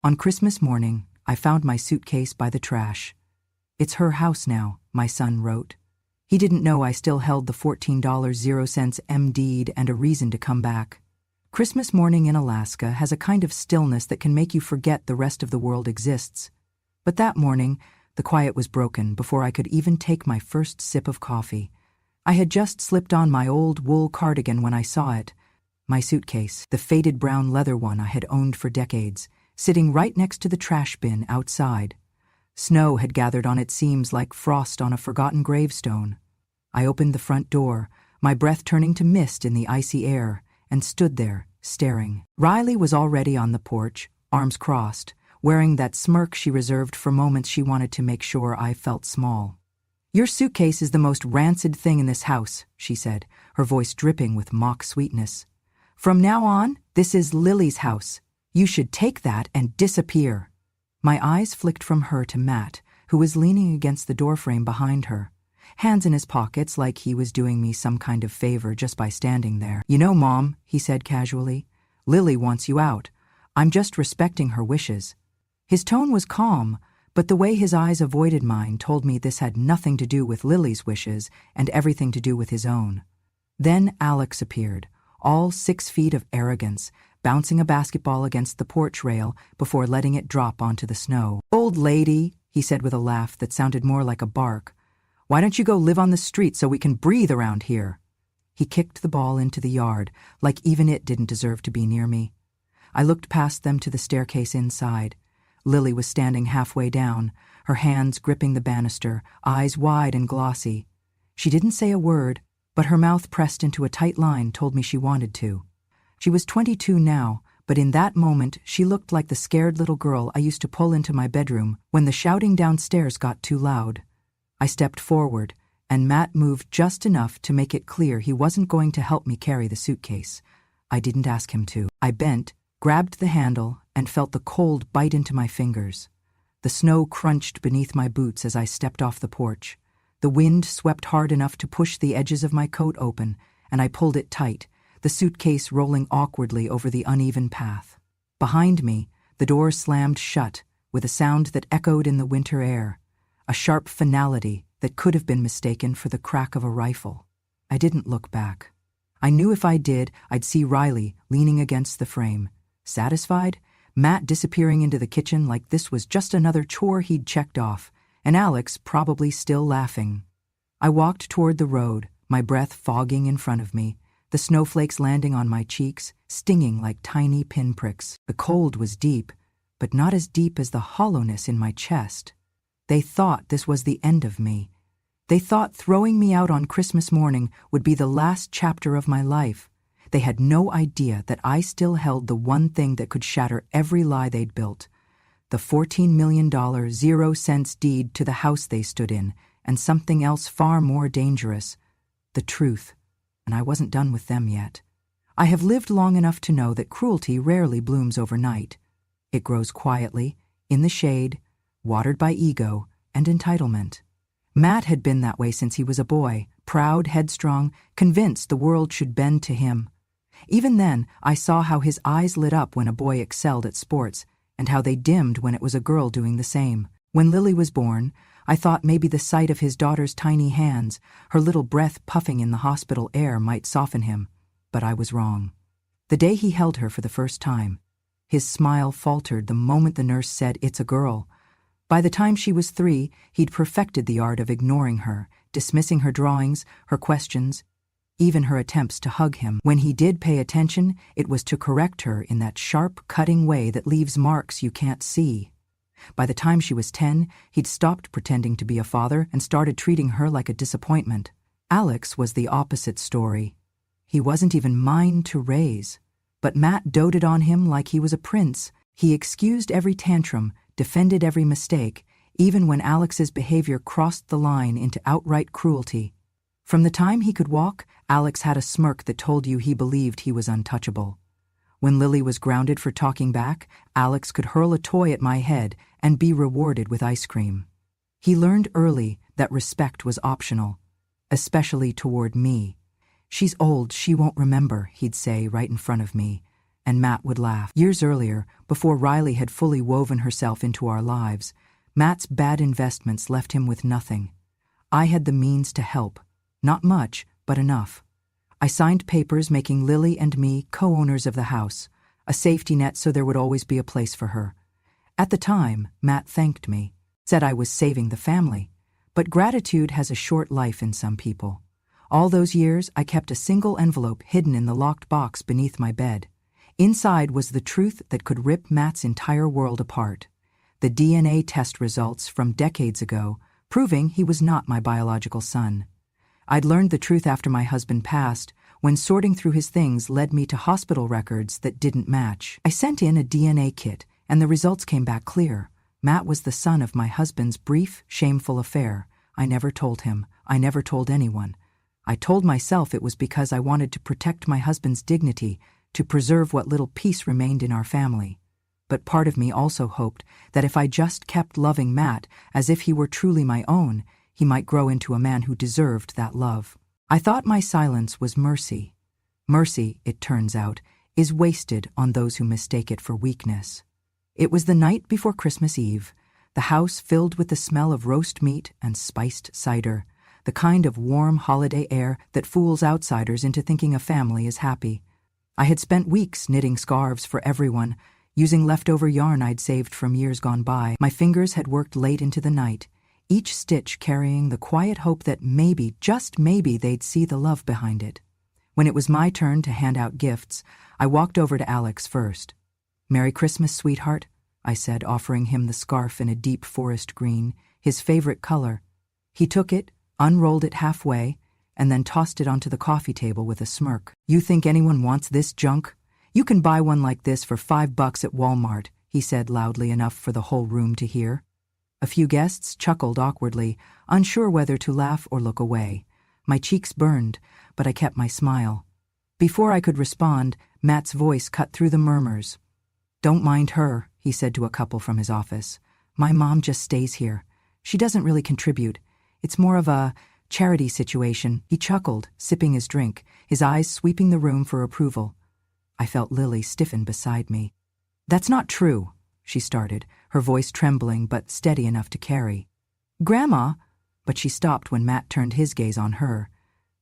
On Christmas morning, I found my suitcase by the trash. "It's her house now," my son wrote. He didn't know I still held the $14.00 M deed and a reason to come back. Christmas morning in Alaska has a kind of stillness that can make you forget the rest of the world exists. But that morning, the quiet was broken before I could even take my first sip of coffee. I had just slipped on my old wool cardigan when I saw it. My suitcase, the faded brown leather one I had owned for decades, sitting right next to the trash bin outside. Snow had gathered on its seams like frost on a forgotten gravestone. I opened the front door, my breath turning to mist in the icy air, and stood there, staring. Riley was already on the porch, arms crossed, wearing that smirk she reserved for moments she wanted to make sure I felt small. "Your suitcase is the most rancid thing in this house," she said, her voice dripping with mock sweetness. "From now on, this is Lily's house. You should take that and disappear." My eyes flicked from her to Matt, who was leaning against the doorframe behind her, hands in his pockets like he was doing me some kind of favor just by standing there. "You know, Mom," he said casually, "Lily wants you out. I'm just respecting her wishes." His tone was calm, but the way his eyes avoided mine told me this had nothing to do with Lily's wishes and everything to do with his own. Then Alex appeared, all 6 feet of arrogance, bouncing a basketball against the porch rail before letting it drop onto the snow. "Old lady," he said with a laugh that sounded more like a bark, "why don't you go live on the street so we can breathe around here?" He kicked the ball into the yard, like even it didn't deserve to be near me. I looked past them to the staircase inside. Lily was standing halfway down, her hands gripping the banister, eyes wide and glossy. She didn't say a word, but her mouth pressed into a tight line told me she wanted to. She was 22 now, but in that moment she looked like the scared little girl I used to pull into my bedroom when the shouting downstairs got too loud. I stepped forward, and Matt moved just enough to make it clear he wasn't going to help me carry the suitcase. I didn't ask him to. I bent, grabbed the handle, and felt the cold bite into my fingers. The snow crunched beneath my boots as I stepped off the porch. The wind swept hard enough to push the edges of my coat open, and I pulled it tight, the suitcase rolling awkwardly over the uneven path. Behind me, the door slammed shut, with a sound that echoed in the winter air, a sharp finality that could have been mistaken for the crack of a rifle. I didn't look back. I knew if I did, I'd see Riley leaning against the frame, satisfied, Matt disappearing into the kitchen like this was just another chore he'd checked off, and Alex probably still laughing. I walked toward the road, my breath fogging in front of me, the snowflakes landing on my cheeks, stinging like tiny pinpricks. The cold was deep, but not as deep as the hollowness in my chest. They thought this was the end of me. They thought throwing me out on Christmas morning would be the last chapter of my life. They had no idea that I still held the one thing that could shatter every lie they'd built, the $14 million 0-cents deed to the house they stood in, and something else far more dangerous, the truth. And I wasn't done with them yet. I have lived long enough to know that cruelty rarely blooms overnight. It grows quietly, in the shade, watered by ego and entitlement. Matt had been that way since he was a boy, proud, headstrong, convinced the world should bend to him. Even then, I saw how his eyes lit up when a boy excelled at sports, and how they dimmed when it was a girl doing the same. When Lily was born, I thought maybe the sight of his daughter's tiny hands, her little breath puffing in the hospital air, might soften him, but I was wrong. The day he held her for the first time, his smile faltered the moment the nurse said, "It's a girl." By the time she was 3, he'd perfected the art of ignoring her, dismissing her drawings, her questions, even her attempts to hug him. When he did pay attention, it was to correct her in that sharp, cutting way that leaves marks you can't see. By the time she was 10, he'd stopped pretending to be a father and started treating her like a disappointment. Alex was the opposite story. He wasn't even mine to raise. But Matt doted on him like he was a prince. He excused every tantrum, defended every mistake, even when Alex's behavior crossed the line into outright cruelty. From the time he could walk, Alex had a smirk that told you he believed he was untouchable. When Lily was grounded for talking back, Alex could hurl a toy at my head and be rewarded with ice cream. He learned early that respect was optional, especially toward me. "She's old, she won't remember," he'd say right in front of me, and Matt would laugh. Years earlier, before Riley had fully woven herself into our lives, Matt's bad investments left him with nothing. I had the means to help. Not much, but enough. I signed papers making Lily and me co-owners of the house, a safety net so there would always be a place for her. At the time, Matt thanked me, said I was saving the family. But gratitude has a short life in some people. All those years, I kept a single envelope hidden in the locked box beneath my bed. Inside was the truth that could rip Matt's entire world apart. The DNA test results from decades ago, proving he was not my biological son. I'd learned the truth after my husband passed, when sorting through his things led me to hospital records that didn't match. I sent in a DNA kit, and the results came back clear. Matt was the son of my husband's brief, shameful affair. I never told him. I never told anyone. I told myself it was because I wanted to protect my husband's dignity, to preserve what little peace remained in our family. But part of me also hoped that if I just kept loving Matt as if he were truly my own, he might grow into a man who deserved that love. I thought my silence was mercy. Mercy, it turns out, is wasted on those who mistake it for weakness. It was the night before Christmas Eve, the house filled with the smell of roast meat and spiced cider, the kind of warm holiday air that fools outsiders into thinking a family is happy. I had spent weeks knitting scarves for everyone, using leftover yarn I'd saved from years gone by. My fingers had worked late into the night, each stitch carrying the quiet hope that maybe, just maybe, they'd see the love behind it. When it was my turn to hand out gifts, I walked over to Alex first. "Merry Christmas, sweetheart," I said, offering him the scarf in a deep forest green, his favorite color. He took it, unrolled it halfway, and then tossed it onto the coffee table with a smirk. "You think anyone wants this junk? You can buy one like this for $5 at Walmart," he said loudly enough for the whole room to hear. A few guests chuckled awkwardly, unsure whether to laugh or look away. My cheeks burned, but I kept my smile. Before I could respond, Matt's voice cut through the murmurs. "Don't mind her," he said to a couple from his office. "My mom just stays here. She doesn't really contribute. It's more of a charity situation." He chuckled, sipping his drink, his eyes sweeping the room for approval. I felt Lily stiffen beside me. "That's not true," she started, her voice trembling but steady enough to carry. "Grandma," but she stopped when Matt turned his gaze on her.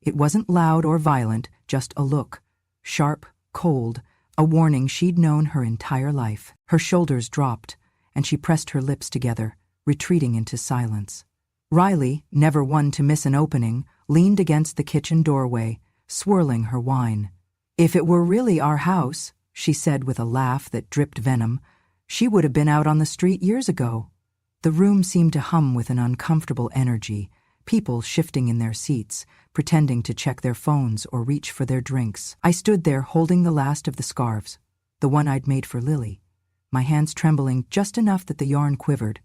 It wasn't loud or violent, just a look. Sharp, cold, a warning she'd known her entire life. Her shoulders dropped, and she pressed her lips together, retreating into silence. Riley, never one to miss an opening, leaned against the kitchen doorway, swirling her wine. "If it were really our house," she said with a laugh that dripped venom, "she would have been out on the street years ago." The room seemed to hum with an uncomfortable energy, people shifting in their seats, pretending to check their phones or reach for their drinks. I stood there holding the last of the scarves, the one I'd made for Lily, my hands trembling just enough that the yarn quivered.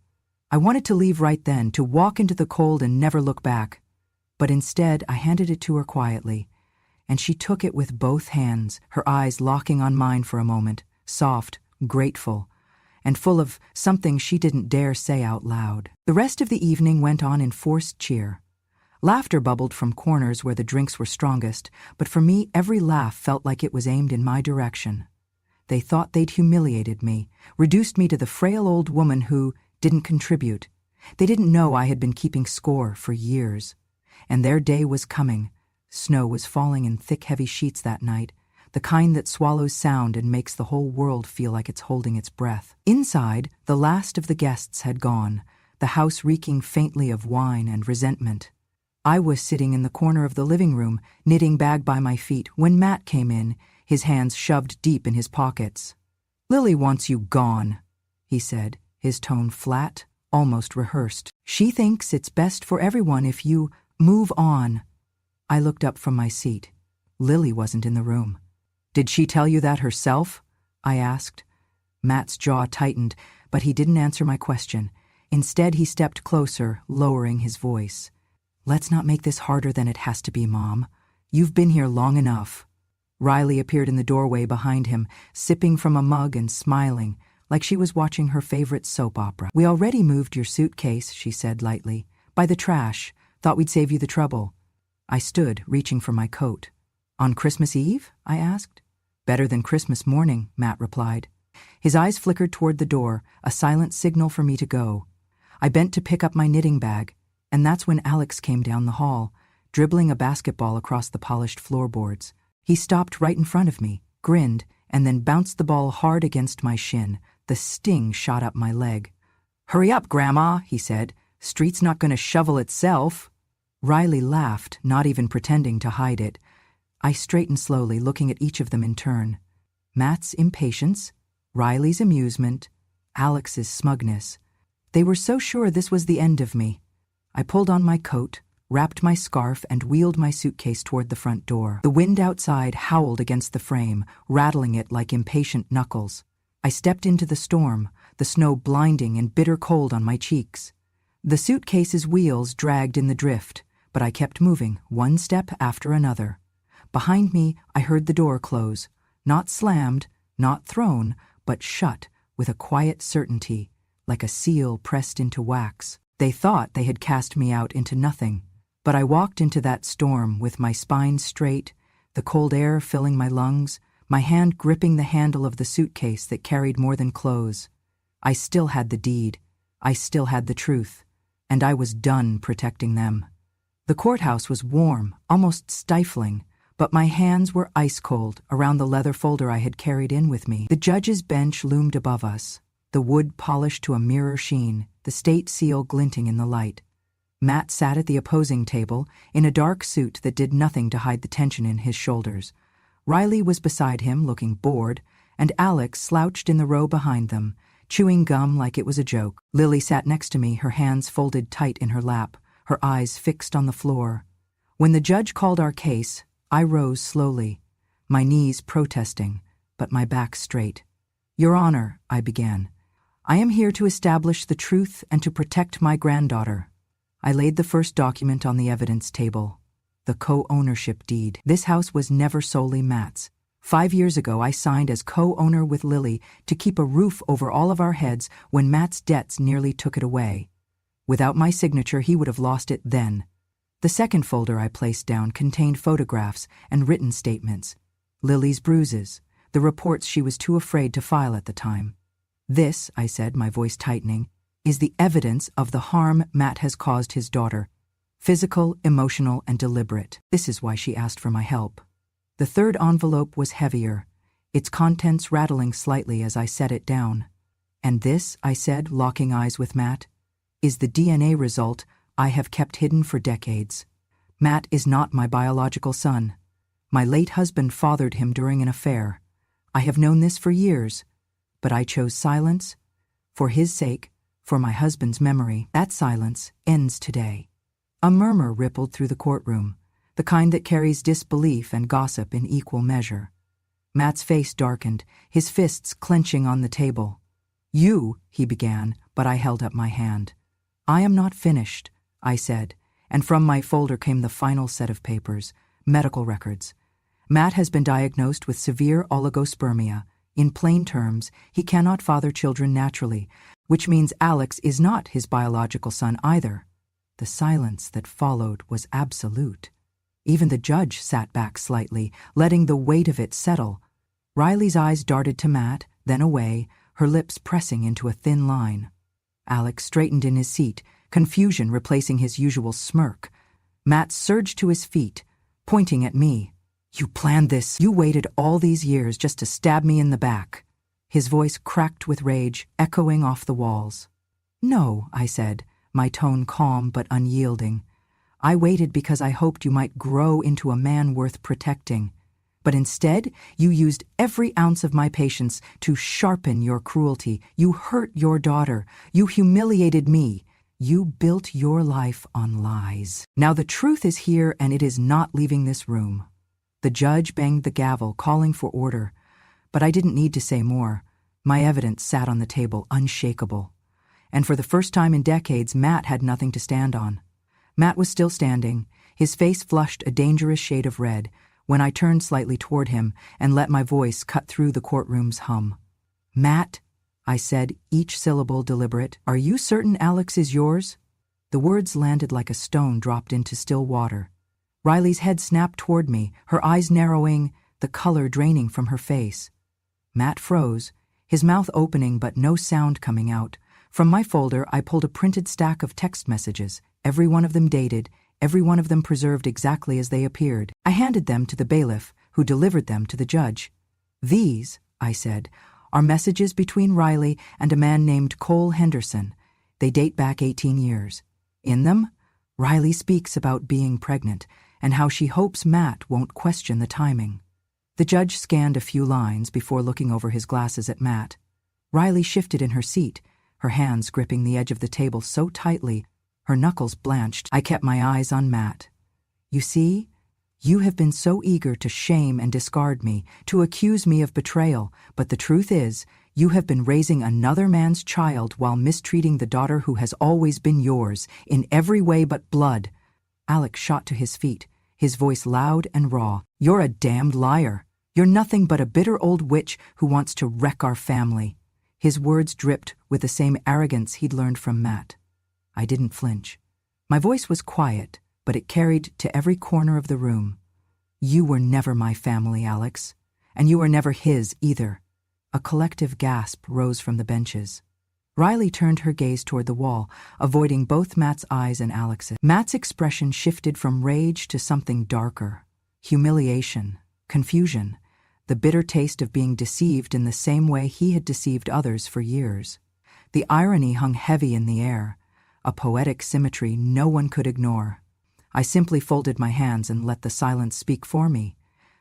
I wanted to leave right then, to walk into the cold and never look back. But instead, I handed it to her quietly, and she took it with both hands, her eyes locking on mine for a moment, soft, grateful, and full of something she didn't dare say out loud. The rest of the evening went on in forced cheer. Laughter bubbled from corners where the drinks were strongest, but for me, every laugh felt like it was aimed in my direction. They thought they'd humiliated me, reduced me to the frail old woman who didn't contribute. They didn't know I had been keeping score for years. And their day was coming. Snow was falling in thick, heavy sheets that night, the kind that swallows sound and makes the whole world feel like it's holding its breath. Inside, the last of the guests had gone, the house reeking faintly of wine and resentment. I was sitting in the corner of the living room, knitting bag by my feet, when Matt came in, his hands shoved deep in his pockets. "Lily wants you gone," he said, his tone flat, almost rehearsed. "She thinks it's best for everyone if you move on." I looked up from my seat. Lily wasn't in the room. "Did she tell you that herself?" I asked. Matt's jaw tightened, but he didn't answer my question. Instead, he stepped closer, lowering his voice. "Let's not make this harder than it has to be, Mom. You've been here long enough." Riley appeared in the doorway behind him, sipping from a mug and smiling, like she was watching her favorite soap opera. "We already moved your suitcase," she said lightly. "By the trash. Thought we'd save you the trouble." I stood, reaching for my coat. "On Christmas Eve?" I asked. Better than Christmas morning, Matt replied. His eyes flickered toward the door, a silent signal for me to go. I bent to pick up my knitting bag, and that's when Alex came down the hall, dribbling a basketball across the polished floorboards. He stopped right in front of me, grinned, and then bounced the ball hard against my shin. The sting shot up my leg. "Hurry up, Grandma," he said. "Street's not going to shovel itself." Riley laughed, not even pretending to hide it. I straightened slowly, looking at each of them in turn. Matt's impatience, Riley's amusement, Alex's smugness. They were so sure this was the end of me. I pulled on my coat, wrapped my scarf, and wheeled my suitcase toward the front door. The wind outside howled against the frame, rattling it like impatient knuckles. I stepped into the storm, the snow blinding and bitter cold on my cheeks. The suitcase's wheels dragged in the drift, but I kept moving, one step after another. Behind me, I heard the door close, not slammed, not thrown, but shut with a quiet certainty, like a seal pressed into wax. They thought they had cast me out into nothing, but I walked into that storm with my spine straight, the cold air filling my lungs, my hand gripping the handle of the suitcase that carried more than clothes. I still had the deed. I still had the truth. And I was done protecting them. The courthouse was warm, almost stifling, but my hands were ice-cold around the leather folder I had carried in with me. The judge's bench loomed above us, the wood polished to a mirror sheen, the state seal glinting in the light. Matt sat at the opposing table, in a dark suit that did nothing to hide the tension in his shoulders. Riley was beside him, looking bored, and Alex slouched in the row behind them, chewing gum like it was a joke. Lily sat next to me, her hands folded tight in her lap, her eyes fixed on the floor. When the judge called our case, I rose slowly, my knees protesting, but my back straight. "Your Honor," I began, "I am here to establish the truth and to protect my granddaughter." I laid the first document on the evidence table, the co-ownership deed. This house was never solely Matt's. 5 years ago, I signed as co-owner with Lily to keep a roof over all of our heads when Matt's debts nearly took it away. Without my signature, he would have lost it then. The second folder I placed down contained photographs and written statements. Lily's bruises, the reports she was too afraid to file at the time. "This," I said, my voice tightening, "is the evidence of the harm Matt has caused his daughter. Physical, emotional, and deliberate. This is why she asked for my help." The third envelope was heavier, its contents rattling slightly as I set it down. "And this," I said, locking eyes with Matt, "is the DNA result I have kept hidden for decades. Matt is not my biological son. My late husband fathered him during an affair. I have known this for years, but I chose silence, for his sake, for my husband's memory. That silence ends today." A murmur rippled through the courtroom, the kind that carries disbelief and gossip in equal measure. Matt's face darkened, his fists clenching on the table. "You," he began, but I held up my hand. "I am not finished," I said, and from my folder came the final set of papers, medical records. Matt has been diagnosed with severe oligospermia. In plain terms, he cannot father children naturally, which means Alex is not his biological son either. The silence that followed was absolute. Even the judge sat back slightly, letting the weight of it settle. Riley's eyes darted to Matt, then away, her lips pressing into a thin line. Alex straightened in his seat, confusion replacing his usual smirk. Matt surged to his feet, pointing at me. "You planned this. You waited all these years just to stab me in the back." His voice cracked with rage, echoing off the walls. "No," I said, my tone calm but unyielding. "I waited because I hoped you might grow into a man worth protecting. But instead, you used every ounce of my patience to sharpen your cruelty. You hurt your daughter. You humiliated me. You built your life on lies. Now the truth is here, and it is not leaving this room." The judge banged the gavel, calling for order, but I didn't need to say more. My evidence sat on the table, unshakable. And for the first time in decades, Matt had nothing to stand on. Matt was still standing, his face flushed a dangerous shade of red, when I turned slightly toward him and let my voice cut through the courtroom's hum. "Matt," I said, each syllable deliberate, "are you certain Alex is yours?" The words landed like a stone dropped into still water. Riley's head snapped toward me, her eyes narrowing, the color draining from her face. Matt froze, his mouth opening but no sound coming out. From my folder, I pulled a printed stack of text messages, every one of them dated, every one of them preserved exactly as they appeared. I handed them to the bailiff, who delivered them to the judge. "These," I said, "are messages between Riley and a man named Cole Henderson. They date back 18 years. In them, Riley speaks about being pregnant and how she hopes Matt won't question the timing." The judge scanned a few lines before looking over his glasses at Matt. Riley shifted in her seat, her hands gripping the edge of the table so tightly, her knuckles blanched. I kept my eyes on Matt. "You see? You have been so eager to shame and discard me, to accuse me of betrayal, but the truth is, you have been raising another man's child while mistreating the daughter who has always been yours, in every way but blood." Alex shot to his feet, his voice loud and raw. "You're a damned liar. You're nothing but a bitter old witch who wants to wreck our family." His words dripped with the same arrogance he'd learned from Matt. I didn't flinch. My voice was quiet, but it carried to every corner of the room. "You were never my family, Alex. And you were never his either." A collective gasp rose from the benches. Riley turned her gaze toward the wall, avoiding both Matt's eyes and Alex's. Matt's expression shifted from rage to something darker. Humiliation, confusion, the bitter taste of being deceived in the same way he had deceived others for years. The irony hung heavy in the air, a poetic symmetry no one could ignore. I simply folded my hands and let the silence speak for me.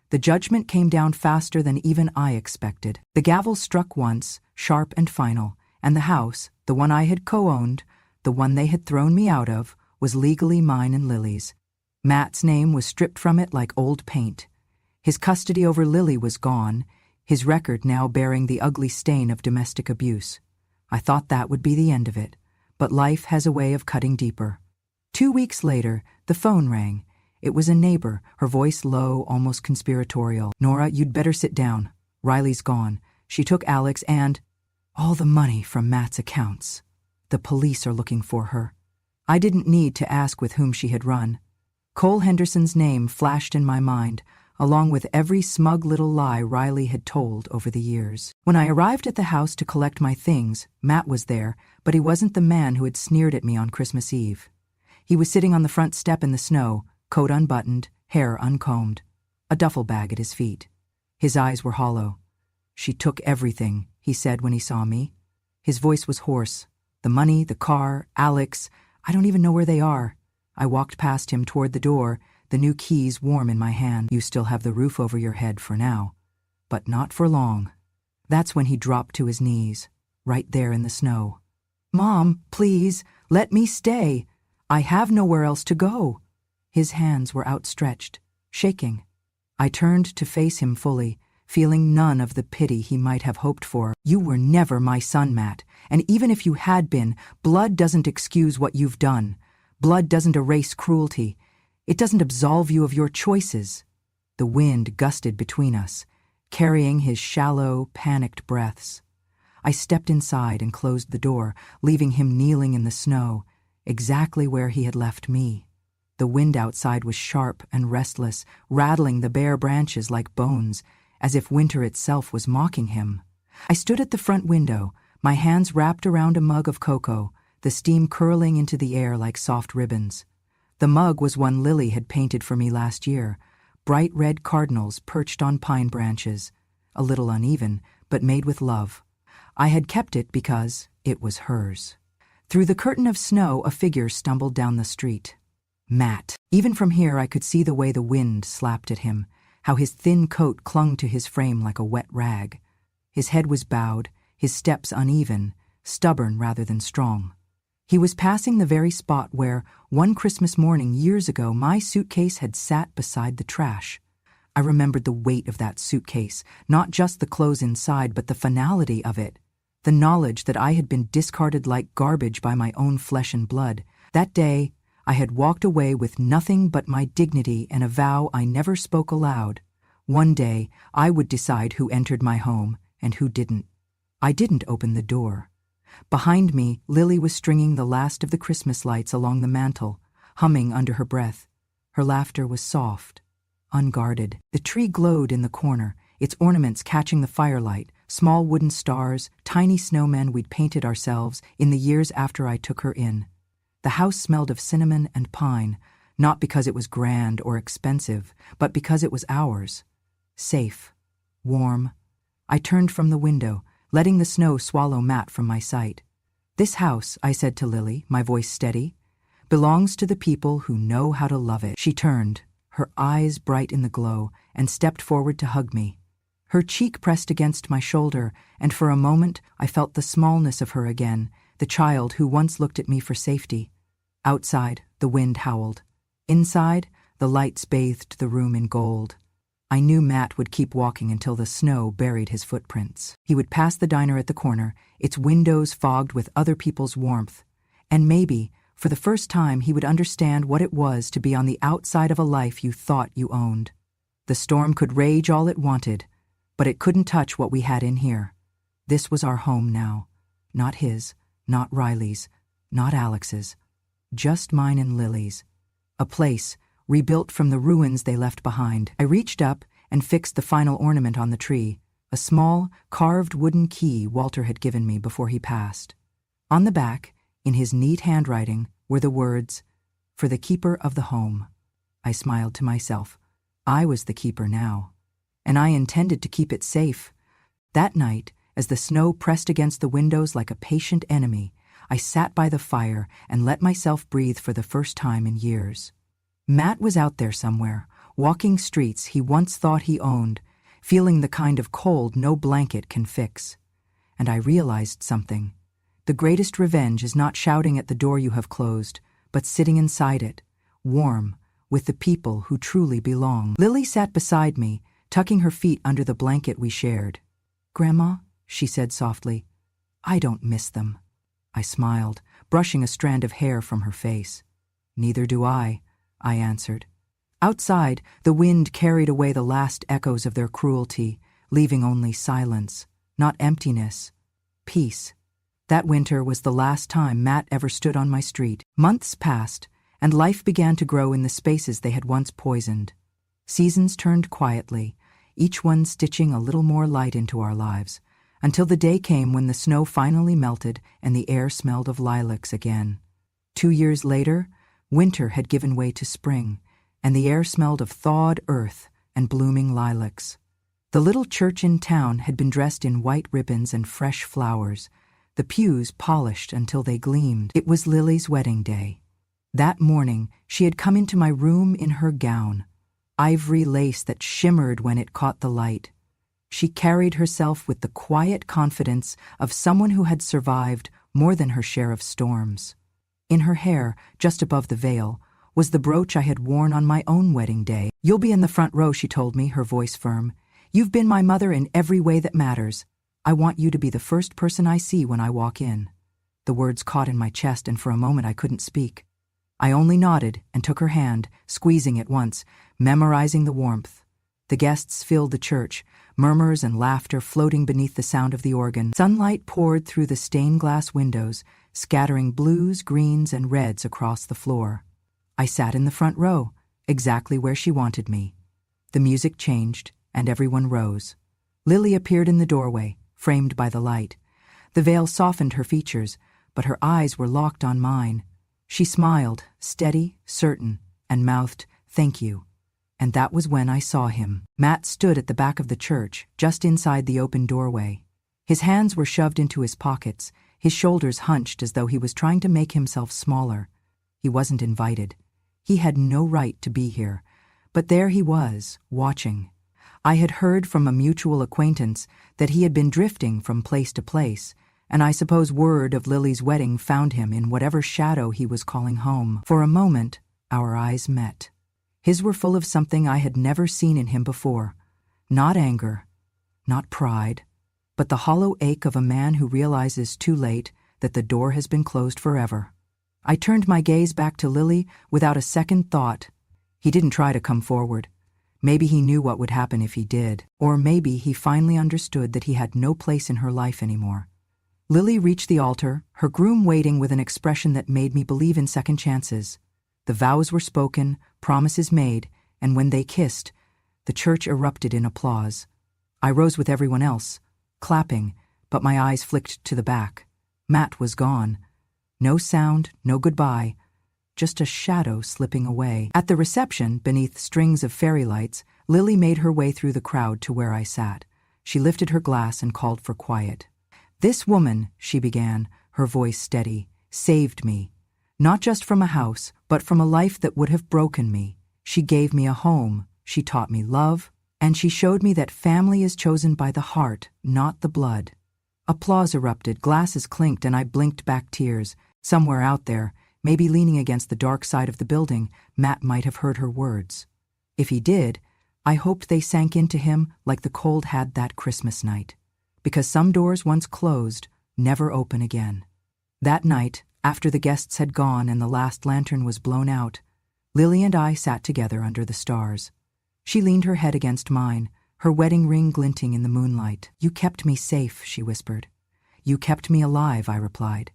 The judgment came down faster than even I expected. The gavel struck once, sharp and final, and the house, the one I had co-owned, the one they had thrown me out of, was legally mine and Lily's. Matt's name was stripped from it like old paint. His custody over Lily was gone, his record now bearing the ugly stain of domestic abuse. I thought that would be the end of it, but life has a way of cutting deeper. 2 weeks later, the phone rang. It was a neighbor, her voice low, almost conspiratorial. "Nora, you'd better sit down. Riley's gone. She took Alex and all the money from Matt's accounts. The police are looking for her." I didn't need to ask with whom she had run. Cole Henderson's name flashed in my mind, along with every smug little lie Riley had told over the years. When I arrived at the house to collect my things, Matt was there, but he wasn't the man who had sneered at me on Christmas Eve. He was sitting on the front step in the snow, coat unbuttoned, hair uncombed, a duffel bag at his feet. His eyes were hollow. "She took everything," he said when he saw me. His voice was hoarse. "The money, the car, Alex, I don't even know where they are." I walked past him toward the door, the new keys warm in my hand. "You still have the roof over your head for now, but not for long." That's when he dropped to his knees, right there in the snow. "Mom, please, let me stay. I have nowhere else to go." His hands were outstretched, shaking. I turned to face him fully, feeling none of the pity he might have hoped for. "You were never my son, Matt, and even if you had been, blood doesn't excuse what you've done. Blood doesn't erase cruelty. It doesn't absolve you of your choices." The wind gusted between us, carrying his shallow, panicked breaths. I stepped inside and closed the door, leaving him kneeling in the snow, exactly where he had left me. The wind outside was sharp and restless, rattling the bare branches like bones, as if winter itself was mocking him. I stood at the front window, my hands wrapped around a mug of cocoa, the steam curling into the air like soft ribbons. The mug was one Lily had painted for me last year, bright red cardinals perched on pine branches, a little uneven, but made with love. I had kept it because it was hers. Through the curtain of snow, a figure stumbled down the street. Matt. Even from here I could see the way the wind slapped at him, how his thin coat clung to his frame like a wet rag. His head was bowed, his steps uneven, stubborn rather than strong. He was passing the very spot where, one Christmas morning years ago, my suitcase had sat beside the trash. I remembered the weight of that suitcase, not just the clothes inside, but the finality of it. The knowledge that I had been discarded like garbage by my own flesh and blood. That day, I had walked away with nothing but my dignity and a vow I never spoke aloud. One day, I would decide who entered my home and who didn't. I didn't open the door. Behind me, Lily was stringing the last of the Christmas lights along the mantel, humming under her breath. Her laughter was soft, unguarded. The tree glowed in the corner, its ornaments catching the firelight, small wooden stars, tiny snowmen we'd painted ourselves in the years after I took her in. The house smelled of cinnamon and pine, not because it was grand or expensive, but because it was ours. Safe. Warm. I turned from the window, letting the snow swallow Matt from my sight. "This house," I said to Lily, my voice steady, "belongs to the people who know how to love it." She turned, her eyes bright in the glow, and stepped forward to hug me. Her cheek pressed against my shoulder, and for a moment I felt the smallness of her again, the child who once looked at me for safety. Outside, the wind howled. Inside, the lights bathed the room in gold. I knew Matt would keep walking until the snow buried his footprints. He would pass the diner at the corner, its windows fogged with other people's warmth, and maybe, for the first time, he would understand what it was to be on the outside of a life you thought you owned. The storm could rage all it wanted, but it couldn't touch what we had in here. This was our home now. Not his, not Riley's, not Alex's. Just mine and Lily's. A place rebuilt from the ruins they left behind. I reached up and fixed the final ornament on the tree, a small, carved wooden key Walter had given me before he passed. On the back, in his neat handwriting, were the words, "For the keeper of the home." I smiled to myself. I was the keeper now, and I intended to keep it safe. That night, as the snow pressed against the windows like a patient enemy, I sat by the fire and let myself breathe for the first time in years. Matt was out there somewhere, walking streets he once thought he owned, feeling the kind of cold no blanket can fix. And I realized something. The greatest revenge is not shouting at the door you have closed, but sitting inside it, warm, with the people who truly belong. Lily sat beside me, tucking her feet under the blanket we shared. "Grandma," she said softly, "I don't miss them." I smiled, brushing a strand of hair from her face. "Neither do I answered. Outside, the wind carried away the last echoes of their cruelty, leaving only silence, not emptiness, peace. That winter was the last time Matt ever stood on my street. Months passed, and life began to grow in the spaces they had once poisoned. Seasons turned quietly, each one stitching a little more light into our lives, until the day came when the snow finally melted and the air smelled of lilacs again. 2 years later, winter had given way to spring, and the air smelled of thawed earth and blooming lilacs. The little church in town had been dressed in white ribbons and fresh flowers, the pews polished until they gleamed. It was Lily's wedding day. That morning, she had come into my room in her gown, ivory lace that shimmered when it caught the light. She carried herself with the quiet confidence of someone who had survived more than her share of storms. In her hair, just above the veil, was the brooch I had worn on my own wedding day. "You'll be in the front row," she told me, her voice firm. "You've been my mother in every way that matters. I want you to be the first person I see when I walk in." The words caught in my chest, and for a moment I couldn't speak. I only nodded and took her hand, squeezing it once, memorizing the warmth. The guests filled the church, murmurs and laughter floating beneath the sound of the organ. Sunlight poured through the stained glass windows, scattering blues, greens, and reds across the floor. I sat in the front row, exactly where she wanted me. The music changed, and everyone rose. Lily appeared in the doorway, framed by the light. The veil softened her features, but her eyes were locked on mine. She smiled, steady, certain, and mouthed, "Thank you." And that was when I saw him. Matt stood at the back of the church, just inside the open doorway. His hands were shoved into his pockets, his shoulders hunched as though he was trying to make himself smaller. He wasn't invited. He had no right to be here. But there he was, watching. I had heard from a mutual acquaintance that he had been drifting from place to place, and I suppose word of Lily's wedding found him in whatever shadow he was calling home. For a moment, our eyes met. His were full of something I had never seen in him before. Not anger, not pride, but the hollow ache of a man who realizes too late that the door has been closed forever. I turned my gaze back to Lily without a second thought. He didn't try to come forward. Maybe he knew what would happen if he did, or maybe he finally understood that he had no place in her life anymore. Lily reached the altar, her groom waiting with an expression that made me believe in second chances. The vows were spoken, promises made, and when they kissed, The church erupted in applause. I rose with everyone else, clapping, but my eyes flicked to the back. Matt was gone. No sound, no goodbye, just a shadow slipping away. At the reception, beneath strings of fairy lights, Lily made her way through the crowd to where I sat. She lifted her glass and called for quiet. "This woman," she began, her voice steady, "saved me. Not just from a house, but from a life that would have broken me. She gave me a home, she taught me love, and she showed me that family is chosen by the heart, not the blood." Applause erupted, glasses clinked, and I blinked back tears. Somewhere out there, maybe leaning against the dark side of the building, Matt might have heard her words. If he did, I hoped they sank into him like the cold had that Christmas night. Because some doors once closed, never open again. That night, after the guests had gone and the last lantern was blown out, Lily and I sat together under the stars. She leaned her head against mine, her wedding ring glinting in the moonlight. "You kept me safe," she whispered. "You kept me alive," I replied.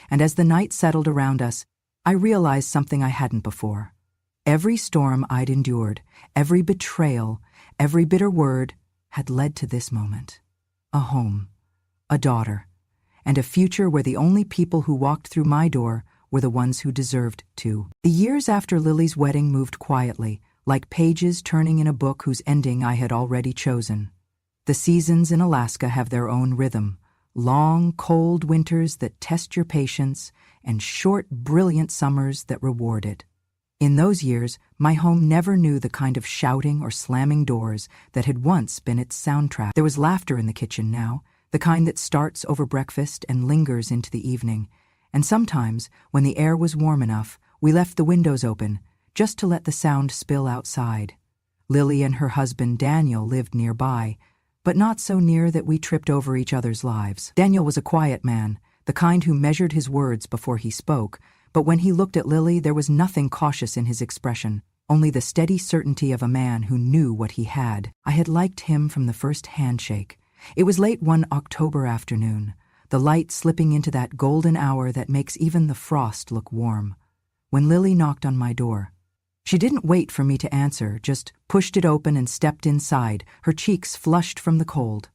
And as the night settled around us, I realized something I hadn't before. Every storm I'd endured, every betrayal, every bitter word had led to this moment. A home, a daughter, and a future where the only people who walked through my door were the ones who deserved to. The years after Lily's wedding moved quietly, like pages turning in a book whose ending I had already chosen. The seasons in Alaska have their own rhythm. Long, cold winters that test your patience, and short, brilliant summers that reward it. In those years, my home never knew the kind of shouting or slamming doors that had once been its soundtrack. There was laughter in the kitchen now, the kind that starts over breakfast and lingers into the evening. And sometimes, when the air was warm enough, we left the windows open, just to let the sound spill outside. Lily and her husband Daniel lived nearby, but not so near that we tripped over each other's lives. Daniel was a quiet man, the kind who measured his words before he spoke, but when he looked at Lily there was nothing cautious in his expression, only the steady certainty of a man who knew what he had. I had liked him from the first handshake. It was late one October afternoon, the light slipping into that golden hour that makes even the frost look warm, when Lily knocked on my door. She didn't wait for me to answer, just pushed it open and stepped inside, her cheeks flushed from the cold.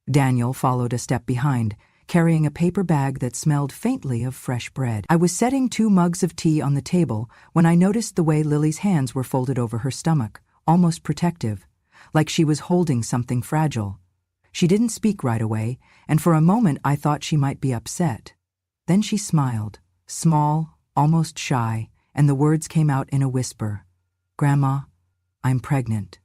Daniel followed a step behind, carrying a paper bag that smelled faintly of fresh bread. I was setting 2 mugs of tea on the table when I noticed the way Lily's hands were folded over her stomach, almost protective, like she was holding something fragile. She didn't speak right away, and for a moment I thought she might be upset. Then she smiled, small, almost shy, and the words came out in a whisper. "Grandma, I'm pregnant."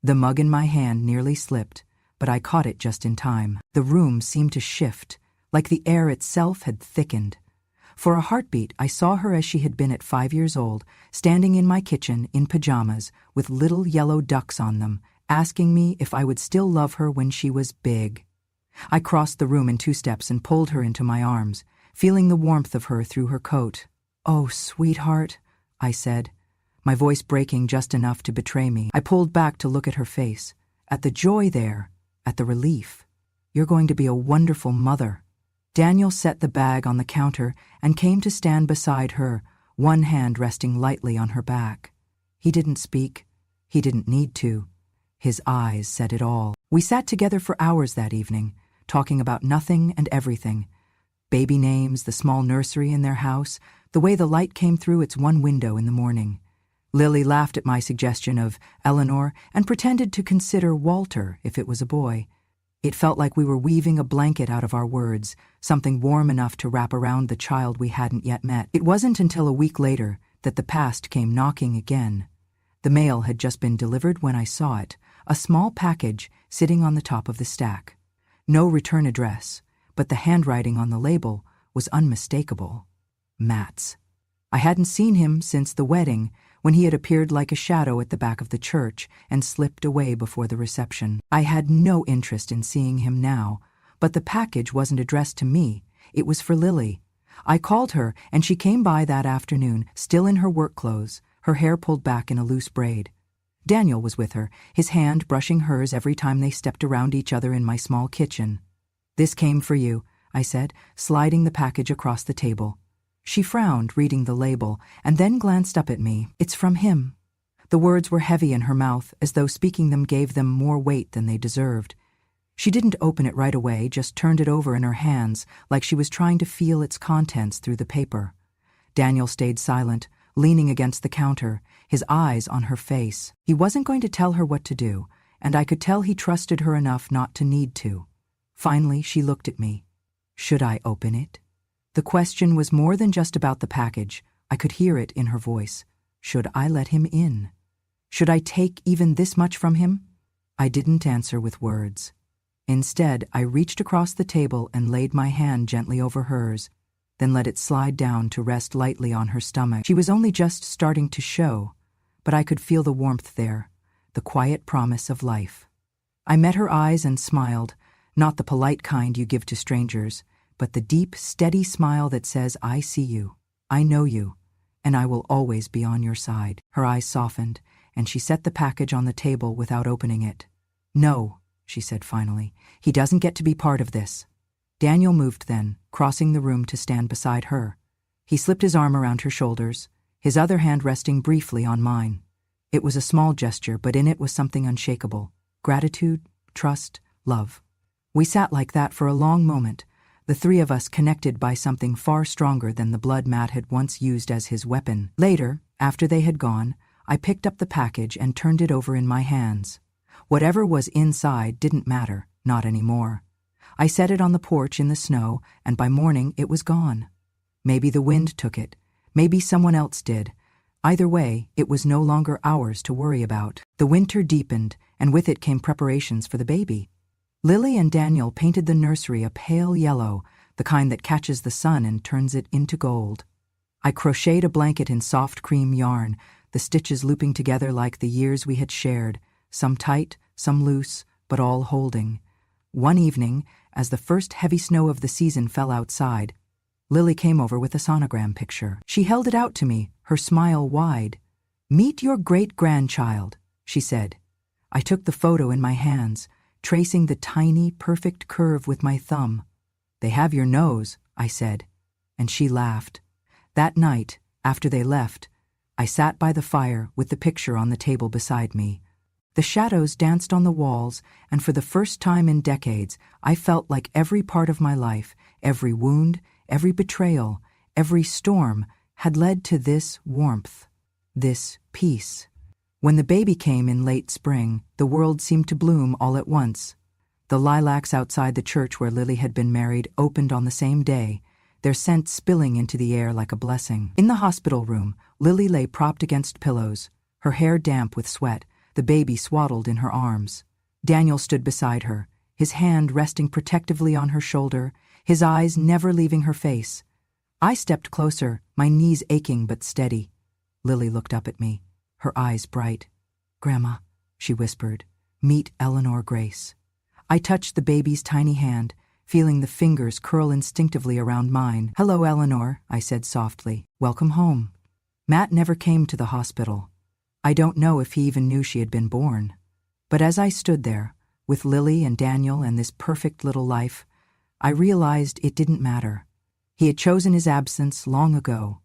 The mug in my hand nearly slipped, but I caught it just in time. The room seemed to shift, like the air itself had thickened. For a heartbeat, I saw her as she had been at 5 years old, standing in my kitchen in pajamas with little yellow ducks on them, asking me if I would still love her when she was big. I crossed the room in 2 steps and pulled her into my arms, feeling the warmth of her through her coat. "Oh, sweetheart," I said, my voice breaking just enough to betray me. I pulled back to look at her face, at the joy there, at the relief. "You're going to be a wonderful mother." Daniel set the bag on the counter and came to stand beside her, one hand resting lightly on her back. He didn't speak. He didn't need to. His eyes said it all. We sat together for hours that evening, talking about nothing and everything. Baby names, the small nursery in their house, the way the light came through its one window in the morning. Lily laughed at my suggestion of Eleanor and pretended to consider Walter if it was a boy. It felt like we were weaving a blanket out of our words, something warm enough to wrap around the child we hadn't yet met. It wasn't until a week later that the past came knocking again. The mail had just been delivered when I saw it, a small package sitting on the top of the stack. No return address, but the handwriting on the label was unmistakable. Matt's. I hadn't seen him since the wedding, when he had appeared like a shadow at the back of the church and slipped away before the reception. I had no interest in seeing him now, but the package wasn't addressed to me. It was for Lily. I called her, and she came by that afternoon, still in her work clothes, her hair pulled back in a loose braid. Daniel was with her, his hand brushing hers every time they stepped around each other in my small kitchen. "This came for you," I said, sliding the package across the table. She frowned, reading the label, and then glanced up at me. "It's from him." The words were heavy in her mouth, as though speaking them gave them more weight than they deserved. She didn't open it right away, just turned it over in her hands, like she was trying to feel its contents through the paper. Daniel stayed silent, leaning against the counter, his eyes on her face. He wasn't going to tell her what to do, and I could tell he trusted her enough not to need to. Finally, she looked at me. Should I open it? The question was more than just about the package. I could hear it in her voice. Should I let him in? Should I take even this much from him? I didn't answer with words. Instead, I reached across the table and laid my hand gently over hers, then let it slide down to rest lightly on her stomach. She was only just starting to show, but I could feel the warmth there, the quiet promise of life. I met her eyes and smiled, not the polite kind you give to strangers, but the deep, steady smile that says, I see you, I know you, and I will always be on your side. Her eyes softened, and she set the package on the table without opening it. No, she said finally, he doesn't get to be part of this. Daniel moved then, crossing the room to stand beside her. He slipped his arm around her shoulders, his other hand resting briefly on mine. It was a small gesture, but in it was something unshakable. Gratitude, trust, love. We sat like that for a long moment, the three of us connected by something far stronger than the blood Matt had once used as his weapon. Later, after they had gone, I picked up the package and turned it over in my hands. Whatever was inside didn't matter, not anymore. I set it on the porch in the snow, and by morning it was gone. Maybe the wind took it. Maybe someone else did. Either way, it was no longer ours to worry about. The winter deepened, and with it came preparations for the baby. Lily and Daniel painted the nursery a pale yellow, the kind that catches the sun and turns it into gold. I crocheted a blanket in soft cream yarn, the stitches looping together like the years we had shared, some tight, some loose, but all holding. One evening, as the first heavy snow of the season fell outside, Lily came over with a sonogram picture. She held it out to me, her smile wide. "Meet your great-grandchild," she said. I took the photo in my hands, tracing the tiny, perfect curve with my thumb. "They have your nose," I said, and she laughed. That night, after they left, I sat by the fire with the picture on the table beside me. The shadows danced on the walls, and for the first time in decades, I felt like every part of my life, every wound, every betrayal, every storm, had led to this warmth, this peace. When the baby came in late spring, the world seemed to bloom all at once. The lilacs outside the church where Lily had been married opened on the same day, their scent spilling into the air like a blessing. In the hospital room, Lily lay propped against pillows, her hair damp with sweat, the baby swaddled in her arms. Daniel stood beside her, his hand resting protectively on her shoulder, his eyes never leaving her face. I stepped closer, my knees aching but steady. Lily looked up at me, her eyes bright. "Grandma," she whispered, "meet Eleanor Grace." I touched the baby's tiny hand, feeling the fingers curl instinctively around mine. "Hello, Eleanor," I said softly. "Welcome home." Matt never came to the hospital. I don't know if he even knew she had been born. But as I stood there, with Lily and Daniel and this perfect little life, I realized it didn't matter. He had chosen his absence long ago.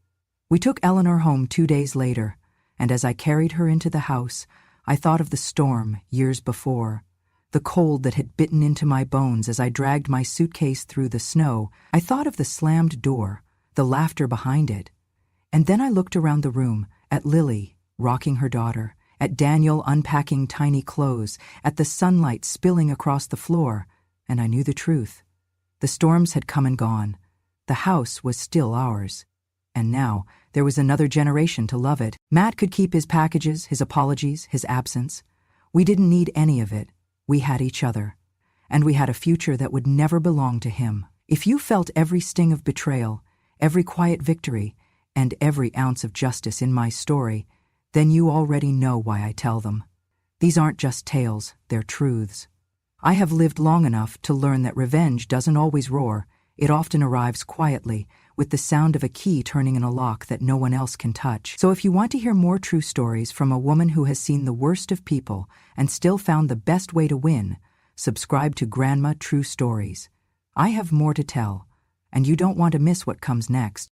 We took Eleanor home 2 days later, and as I carried her into the house, I thought of the storm years before, the cold that had bitten into my bones as I dragged my suitcase through the snow. I thought of the slammed door, the laughter behind it. And then I looked around the room, at Lily, rocking her daughter, at Daniel unpacking tiny clothes, at the sunlight spilling across the floor, and I knew the truth. The storms had come and gone. The house was still ours. And now, there was another generation to love it. Matt could keep his packages, his apologies, his absence. We didn't need any of it. We had each other. And we had a future that would never belong to him. If you felt every sting of betrayal, every quiet victory, and every ounce of justice in my story, then you already know why I tell them. These aren't just tales, they're truths. I have lived long enough to learn that revenge doesn't always roar. It often arrives quietly, with the sound of a key turning in a lock that no one else can touch. So if you want to hear more true stories from a woman who has seen the worst of people and still found the best way to win, subscribe to Grandma True Stories. I have more to tell, and you don't want to miss what comes next.